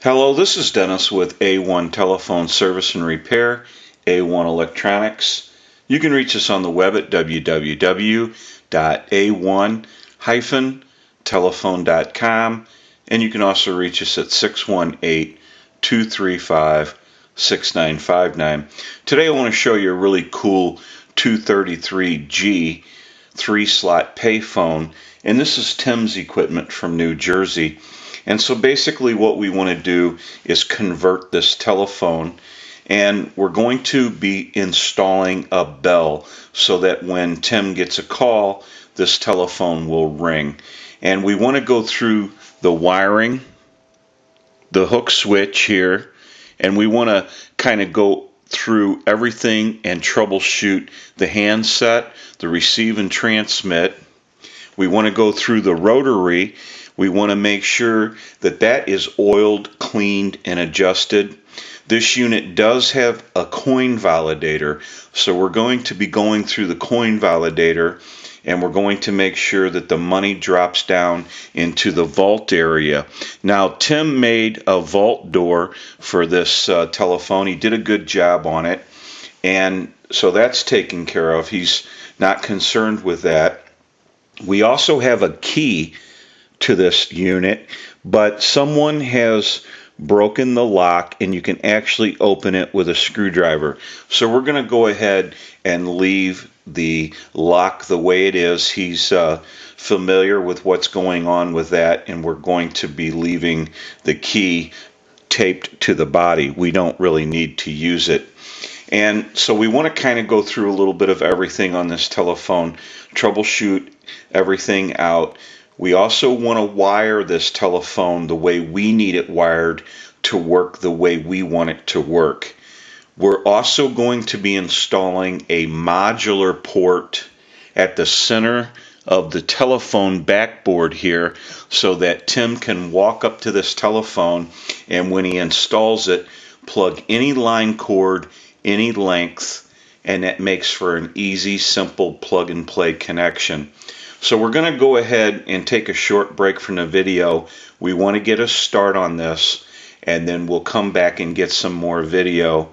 Hello, this is Dennis with A1 Telephone Service and Repair, A1 Electronics. You can reach us on the web at www.a1-telephone.com, and you can also reach us at 618-235-6959. Today I want to show you a really cool 233G 3-slot payphone, and this is Tim's equipment from New Jersey. And so basically what we want to do is convert this telephone, and we're going to be installing a bell so that when Tim gets a call, this telephone will ring. And we want to go through the wiring, the hook switch here, and we want to kind of go through everything and troubleshoot the handset, the receive and transmit. We want to go through the rotary. We want to make sure that that is oiled, cleaned, and adjusted. This unit does have a coin validator, so we're going to be going through the coin validator, and we're going to make sure that the money drops down into the vault area. Now, Tim made a vault door for this telephone. He did a good job on it, and so that's taken care of. He's not concerned with that. We also have a key to this unit, but someone has broken the lock and you can actually open it with a screwdriver. So we're going to go ahead and leave the lock the way it is. He's familiar with what's going on with that, and we're going to be leaving the key taped to the body. We don't really need to use it. And so we want to kind of go through a little bit of everything on this telephone, troubleshoot everything out. We also want to wire this telephone the way we need it wired to work the way we want it to work. We're also going to be installing a modular port at the center of the telephone backboard here so that Tim can walk up to this telephone, and when he installs it, plug any line cord, any length, and that makes for an easy, simple plug-and-play connection. So we're going to go ahead and take a short break from the video. We want to get a start on this, and then we'll come back and get some more video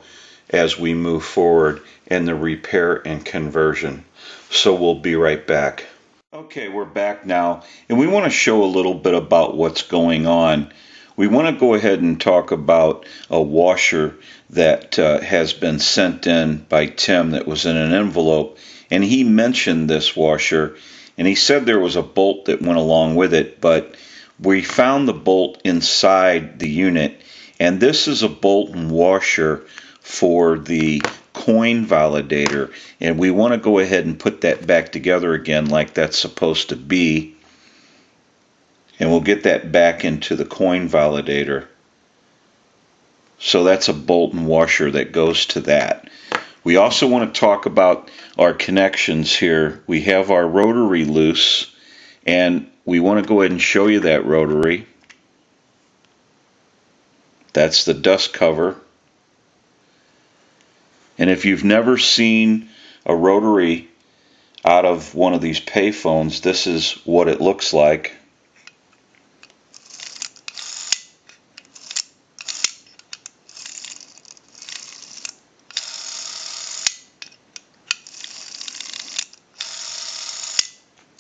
as we move forward in the repair and conversion. So we'll be right back. Okay, we're back now, and we want to show a little bit about what's going on. We want to go ahead and talk about a washer that has been sent in by Tim that was in an envelope, and he mentioned this washer. And he said there was a bolt that went along with it, but we found the bolt inside the unit, and this is a bolt and washer for the coin validator, and we want to go ahead and put that back together again like that's supposed to be, and we'll get that back into the coin validator. So that's a bolt and washer that goes to that. We also want to talk about our connections here. We have our rotary loose, and we want to go ahead and show you that rotary. That's the dust cover. And if you've never seen a rotary out of one of these payphones, this is what it looks like.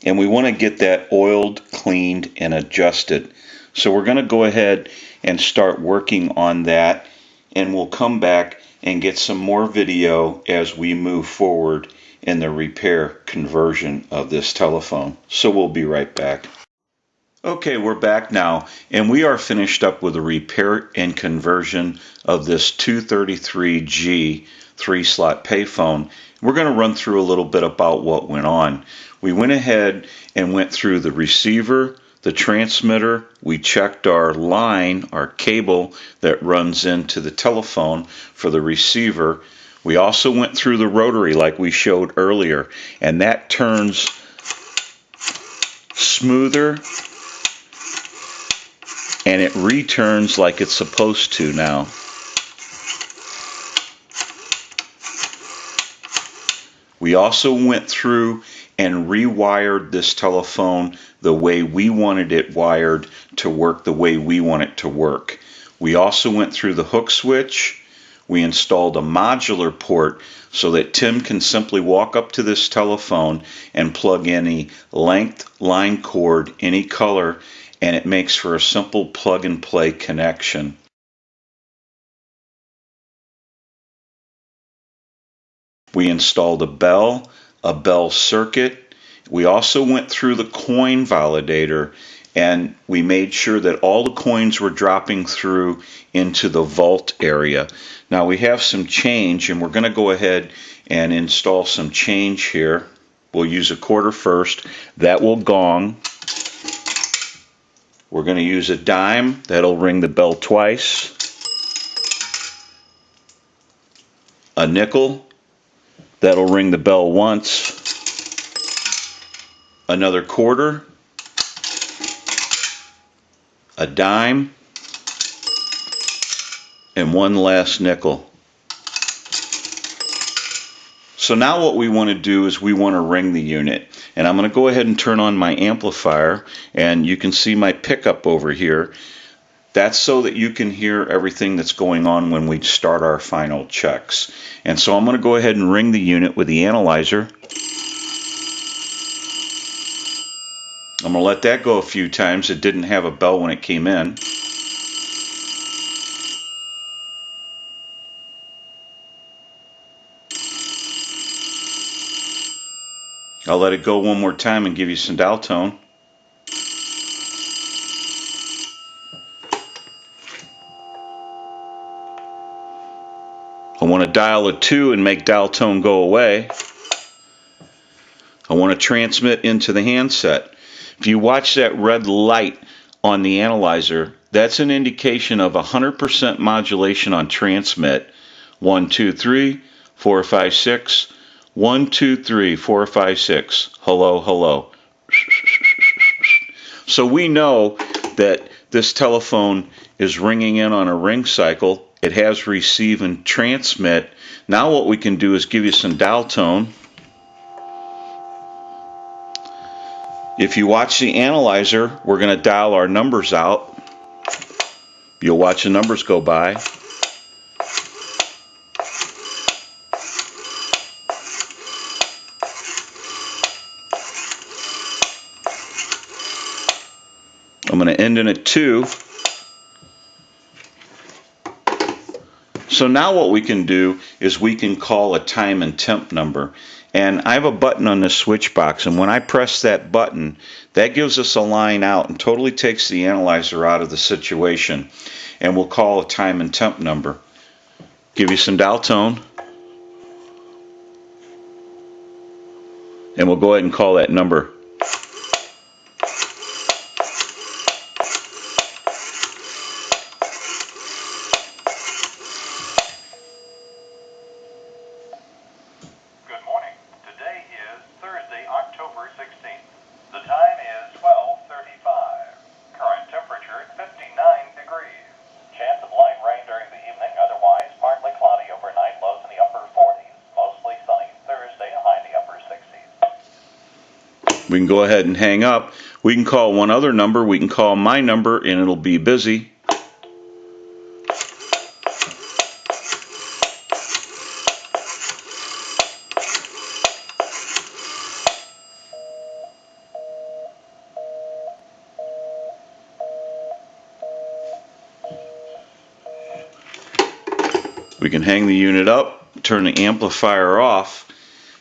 And we want to get that oiled, cleaned, and adjusted. So we're going to go ahead and start working on that, and we'll come back and get some more video as we move forward in the repair conversion of this telephone. So we'll be right back. Okay, we're back now, and we are finished up with the repair and conversion of this 233G 3-slot payphone. We're going to run through a little bit about what went on. We went ahead and went through the receiver, the transmitter. We checked our line, our cable that runs into the telephone for the receiver. We also went through the rotary like we showed earlier, and that turns smoother, and it returns like it's supposed to now. We also went through and rewired this telephone the way we wanted it wired to work the way we want it to work. We also went through the hook switch. We installed a modular port so that Tim can simply walk up to this telephone and plug any length line cord, any color, and it makes for a simple plug and play connection. We installed a bell circuit. We also went through the coin validator and we made sure that all the coins were dropping through into the vault area. Now we have some change and we're going to go ahead and install some change here. We'll use a quarter first. That will gong. We're going to use a dime. That'll ring the bell twice. A nickel. That'll ring the bell once. Another quarter. A dime. And one last nickel. So now what we want to do is we want to ring the unit. And I'm going to go ahead and turn on my amplifier, and you can see my pickup over here. That's so that you can hear everything that's going on when we start our final checks. And so I'm going to go ahead and ring the unit with the analyzer. I'm going to let that go a few times. It didn't have a bell when it came in. I'll let it go one more time and give you some dial tone. I want to dial a 2 and make dial tone go away. I want to transmit into the handset. If you watch that red light on the analyzer, that's an indication of 100% modulation on transmit. 1, 2, 3, 4, 5, 6. 1, 2, 3, 4, 5, 6. Hello, hello. So we know that this telephone is ringing in on a ring cycle. It has receive and transmit. Now what we can do is give you some dial tone. If you watch the analyzer, we're going to dial our numbers out. You'll watch the numbers go by. I'm going to end in a 2. So now what we can do is we can call a time and temp number. And I have a button on this switch box, and when I press that button, that gives us a line out and totally takes the analyzer out of the situation. And we'll call a time and temp number. Give you some dial tone. And we'll go ahead and call that number. October 16th. The time is 12:35. Current temperature 59 degrees. Chance of light rain during the evening, otherwise partly cloudy overnight, lows in the upper 40s. Mostly sunny Thursday, high in the upper 60s. We can go ahead and hang up. We can call one other number. We can call my number and it'll be busy. We can hang the unit up, turn the amplifier off.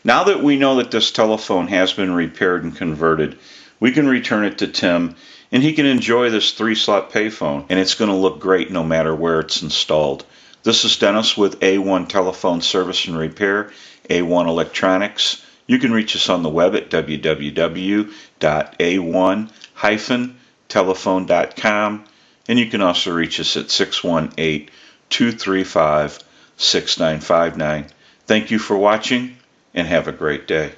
Now that we know that this telephone has been repaired and converted, we can return it to Tim and he can enjoy this 3-slot payphone, and it's going to look great no matter where it's installed. This is Dennis with A1 Telephone Service and Repair, A1 Electronics. You can reach us on the web at www.a1-telephone.com, and you can also reach us at 618-235-6959. Thank you for watching and have a great day.